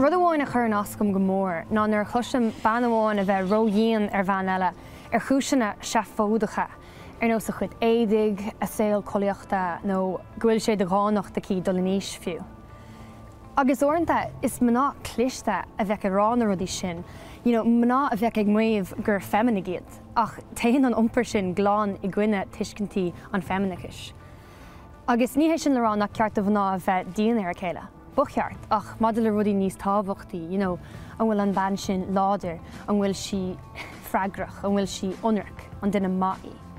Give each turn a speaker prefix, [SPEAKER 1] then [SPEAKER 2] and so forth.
[SPEAKER 1] Rud amháin a chur an ascom go mór, ná nuair chuisim ban amháin a bheith róíon ar bhean eile ar chúiseanna seafódacha ar nó sa chud éidig, a saoil colaíochta nó ghuiil sé de ghánachta cí dul níos fiú. Agus orintha is mná cliste a bheith rán a rudí sin, mná a bheith ag maomh gur feminigh ach taon an iompar sin gláán i gcuine tuiscintí an feiminicis. Agus ní hééis sin le rán nach ceart a bhná a bheith daon ar a chéile. Bucheart ach maidir le rudí níos tábhachtaí, an bhfuil an bhean sin láidir, an bhfuil si freigrach, an bhfuil si ionrach, an duine maith.